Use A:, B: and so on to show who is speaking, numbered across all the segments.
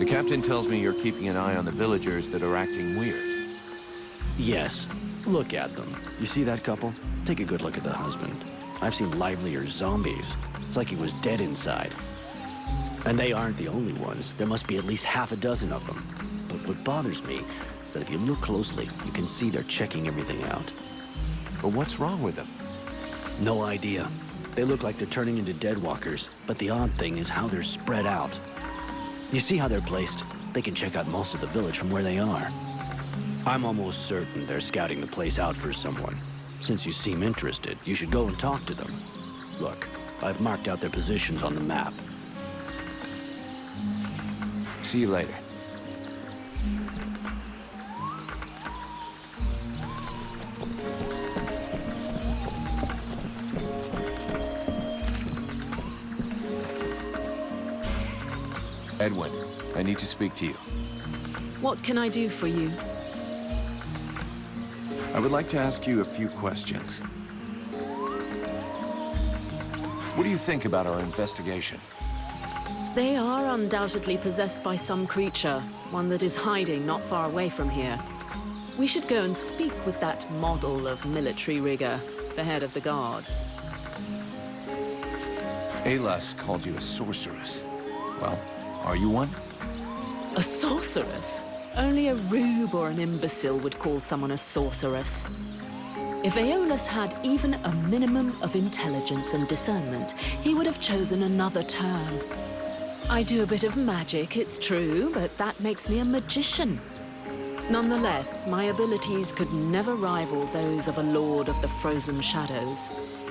A: The captain tells me you're keeping an eye on the villagers that are acting weird.
B: Yes. Look at them. You see that couple? Take a good look at the husband. I've seen livelier zombies. It's like he was dead inside. And they aren't the only ones. There must be at least half a dozen of them. But what bothers me is that if you look closely, you can see they're checking everything out.
A: But what's wrong with them?
B: No idea. They look like they're turning into deadwalkers, but the odd thing is how they're spread out. You see how they're placed? They can check out most of the village from where they are. I'm almost certain they're scouting the place out for someone. Since you seem interested, you should go and talk to them. Look, I've marked out their positions on the map.
A: See you later. Edwin, I need to speak to you.
C: What can I do for you?
A: I would like to ask you a few questions. What do you think about our investigation?
C: They are undoubtedly possessed by some creature, one that is hiding not far away from here. We should go and speak with that model of military rigor, the head of the guards.
A: Alas called you a sorceress. Well, are you one?
C: A sorceress? Only a rube or an imbecile would call someone a sorceress. If Aeolus had even a minimum of intelligence and discernment, he would have chosen another term. I do a bit of magic, it's true, but that makes me a magician. Nonetheless, my abilities could never rival those of a lord of the frozen shadows,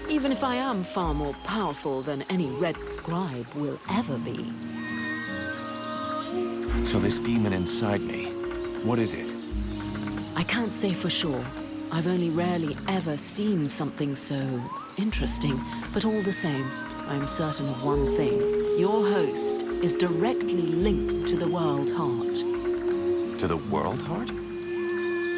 C: even if I am far more powerful than any red scribe will ever be.
A: So this demon inside me, what is it?
C: I can't say for sure. I've only rarely ever seen something so interesting, but all the same, I am certain of one thing. Your host is directly linked to the World Heart.
A: To the World Heart?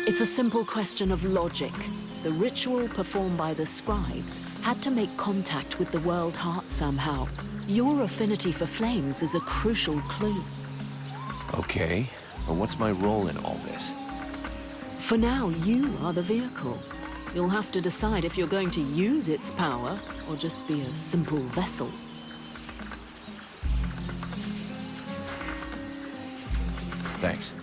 C: It's a simple question of logic. The ritual performed by the scribes had to make contact with the World Heart somehow. Your affinity for flames is a crucial clue.
A: Okay, but what's my role in all this?
C: For now, you are the vehicle. You'll have to decide if you're going to use its power or just be a simple vessel.
A: Thanks.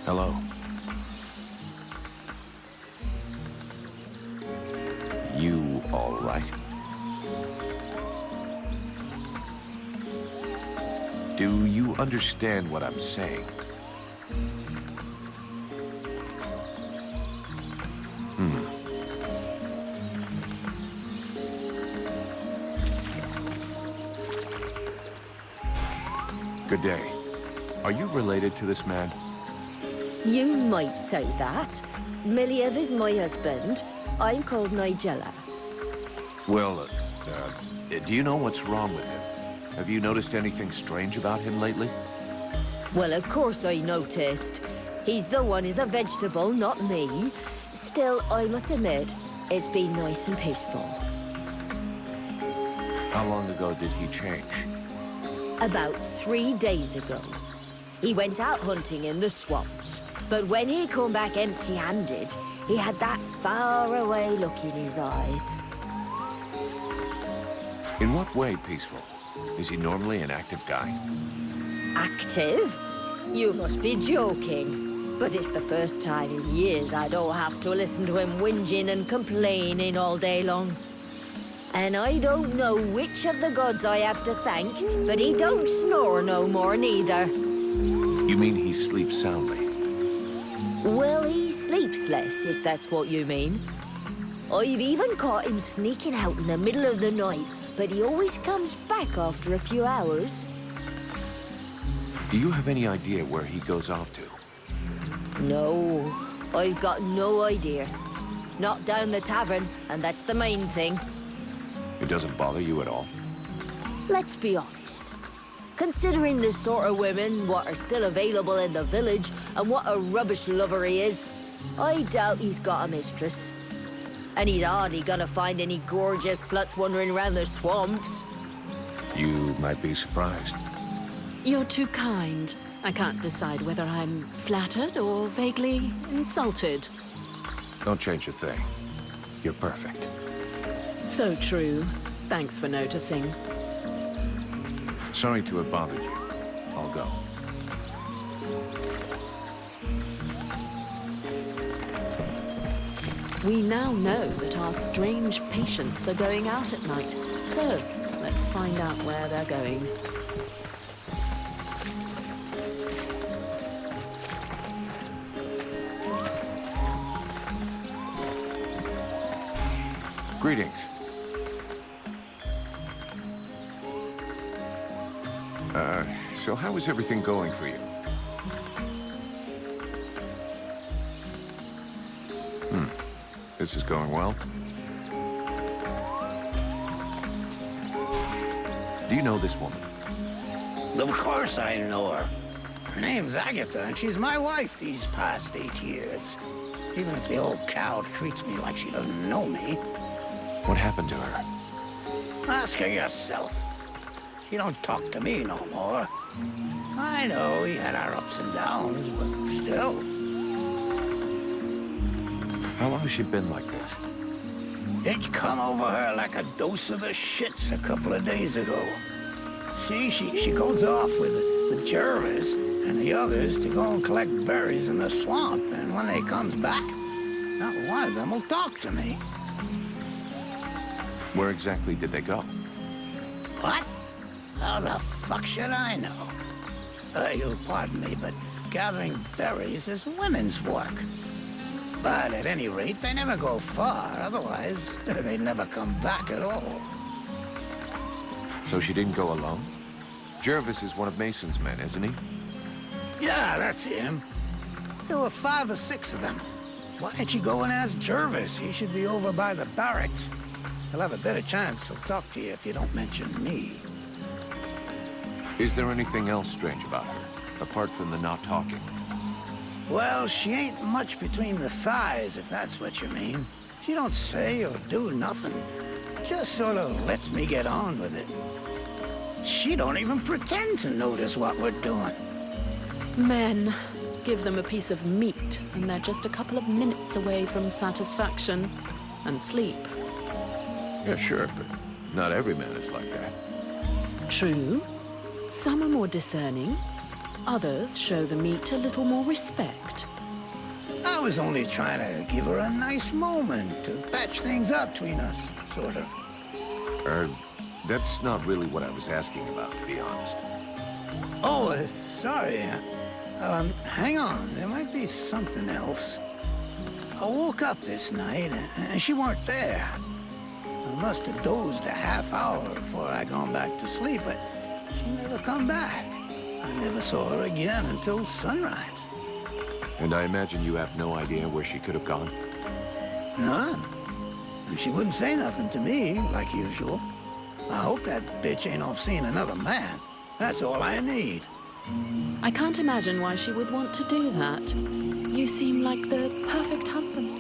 A: Hello. You all right? Do you understand what I'm saying? Good day. Are you related to this man?
D: You might say that. Miliev is my husband. I'm called Nigella.
A: Well, do you know what's wrong with him? Have you noticed anything strange about him lately?
D: Well, of course I noticed. He's the one who's a vegetable, not me. Still, I must admit, it's been nice and peaceful.
A: How long ago did he change?
D: About 3 days ago. He went out hunting in the swamps. But when he come back empty-handed, he had that far-away look in his eyes.
A: In what way peaceful? Is he normally an active guy?
D: Active? You must be joking. But it's the first time in years I don't have to listen to him whinging and complaining all day long. And I don't know which of the gods I have to thank, but he don't snore no more neither.
A: You mean he sleeps soundly?
D: Well, he sleeps less, if that's what you mean. I've even caught him sneaking out in the middle of the night, but he always comes back after a few hours.
A: Do you have any idea where he goes off to?
D: No, I've got no idea. Not down the tavern, and that's the main thing.
A: It doesn't bother you at all?
D: Let's be honest. Considering the sort of women what are still available in the village and what a rubbish lover he is, I doubt he's got a mistress. And he's hardly gonna find any gorgeous sluts wandering around the swamps.
A: You might be surprised.
C: You're too kind. I can't decide whether I'm flattered or vaguely insulted.
A: Don't change a thing. You're perfect.
C: So true. Thanks for noticing.
A: Sorry to have bothered you. I'll go.
C: We now know that our strange patients are going out at night. So, let's find out where they're going.
A: Greetings. So how is everything going for you? This is going well? Do you know this woman?
E: Of course I know her. Her name's Agatha, and she's my wife these past 8 years. Even if the old cow treats me like she doesn't know me.
A: What happened to her?
E: Ask her yourself. She don't talk to me no more. I know we had our ups and downs, but still.
A: How long has she been like this?
E: It come over her like a dose of the shits a couple of days ago. See, she goes off with Jervis and the others to go and collect berries in the swamp, and when they comes back, not one of them will talk to me.
A: Where exactly did they go?
E: What? How the fuck should I know? You'll pardon me, but gathering berries is women's work. But at any rate, they never go far, otherwise they never come back at all.
A: So she didn't go alone? Jervis is one of Mason's men, isn't he?
E: Yeah, that's him. There were 5 or 6 of them. Why don't you go and ask Jervis? He should be over by the barracks. He'll have a better chance. He'll talk to you if you don't mention me.
A: Is there anything else strange about her, apart from the not talking?
E: Well, she ain't much between the thighs, if that's what you mean. She don't say or do nothing. Just sort of lets me get on with it. She don't even pretend to notice what we're doing.
C: Men. Give them a piece of meat, and they're just a couple of minutes away from satisfaction and sleep.
A: Yeah, sure, but not every man is like that.
C: True. Some are more discerning. Others show the meat a little more respect.
E: I was only trying to give her a nice moment to patch things up between us, sort of.
A: That's not really what I was asking about, to be honest.
E: Oh, sorry. Hang on. There might be something else. I woke up this night, and she weren't there. I must have dozed a half hour before I gone back to sleep, but she never come back. I never saw her again until sunrise.
A: And I imagine you have no idea where she could have gone?
E: None. And she wouldn't say nothing to me, like usual. I hope that bitch ain't off seeing another man. That's all I need.
C: I can't imagine why she would want to do that. You seem like the perfect husband.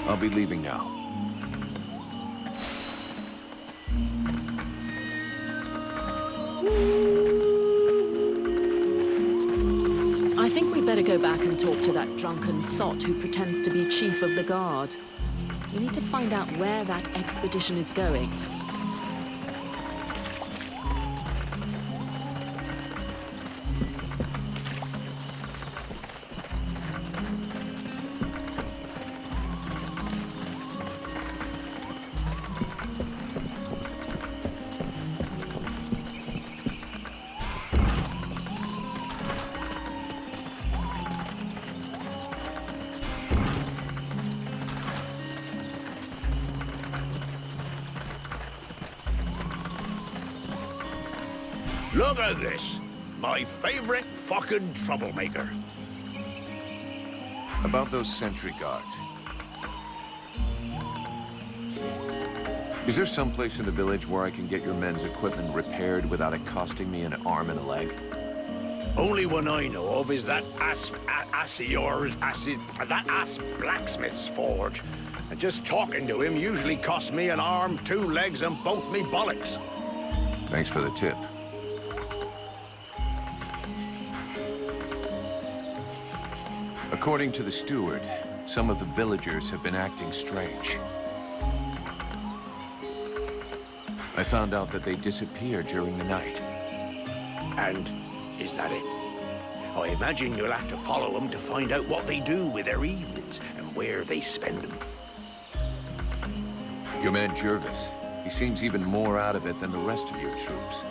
A: I'll be leaving now.
C: I think we'd better go back and talk to that drunken sot who pretends to be chief of the guard. We need to find out where that expedition is going.
F: Look at this. My favorite fucking troublemaker.
A: About those sentry guards. Is there some place in the village where I can get your men's equipment repaired without it costing me an arm and a leg?
F: Only one I know of is that ass blacksmith's forge. And just talking to him usually costs me an arm, 2 legs, and both me bollocks.
A: Thanks for the tip. According to the steward, some of the villagers have been acting strange. I found out that they disappeared during the night.
F: And is that it? I imagine you'll have to follow them to find out what they do with their evenings and where they spend them.
A: Your man Jervis, he seems even more out of it than the rest of your troops.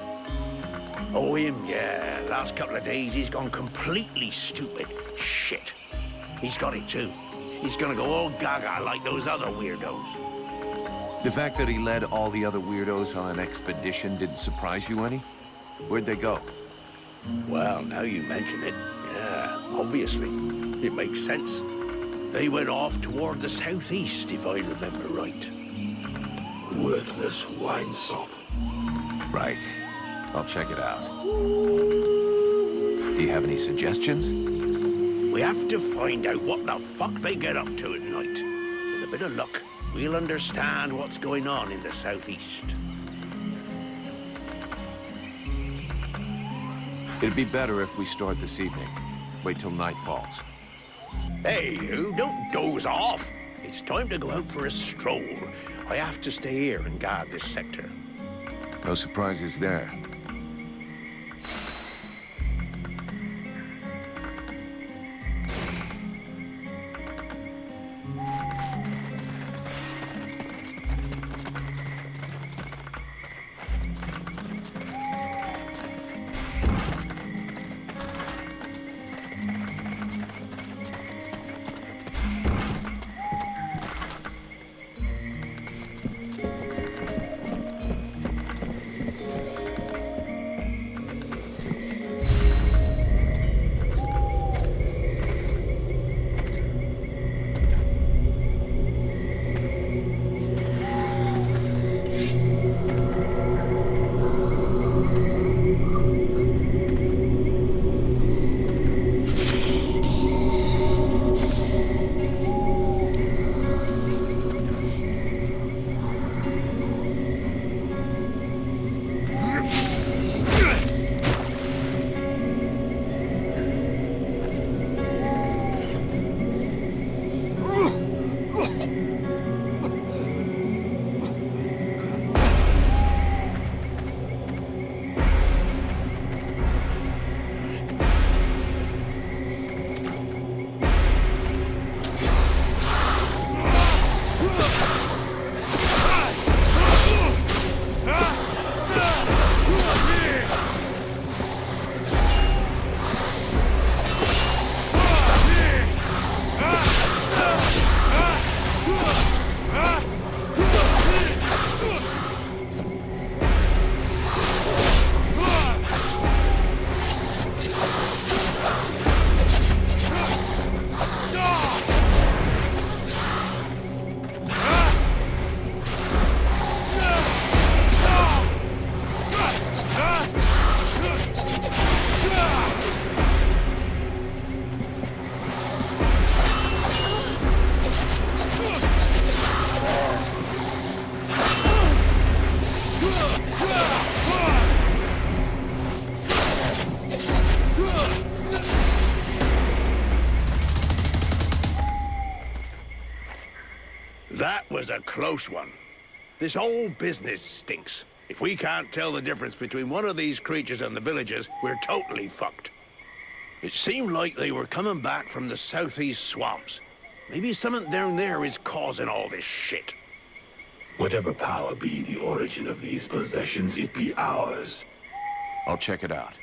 F: Oh, him, yeah. Last couple of days, he's gone completely stupid. Shit. He's got it, too. He's gonna go all gaga like those other weirdos.
A: The fact that he led all the other weirdos on an expedition didn't surprise you any? Where'd they go?
F: Well, now you mention it, yeah, obviously. It makes sense. They went off toward the southeast, if I remember right.
G: Worthless wine sop.
A: Right. I'll check it out. Do you have any suggestions?
F: We have to find out what the fuck they get up to at night. With a bit of luck, we'll understand what's going on in the southeast.
A: It'd be better if we start this evening. Wait till night falls.
F: Hey, you don't doze off. It's time to go out for a stroll. I have to stay here and guard this sector.
A: No surprises there.
F: That was a close one. This whole business stinks. If we can't tell the difference between one of these creatures and the villagers, we're totally fucked. It seemed like they were coming back from the southeast swamps. Maybe something down there is causing all this shit.
G: Whatever power be the origin of these possessions, it be ours.
A: I'll check it out.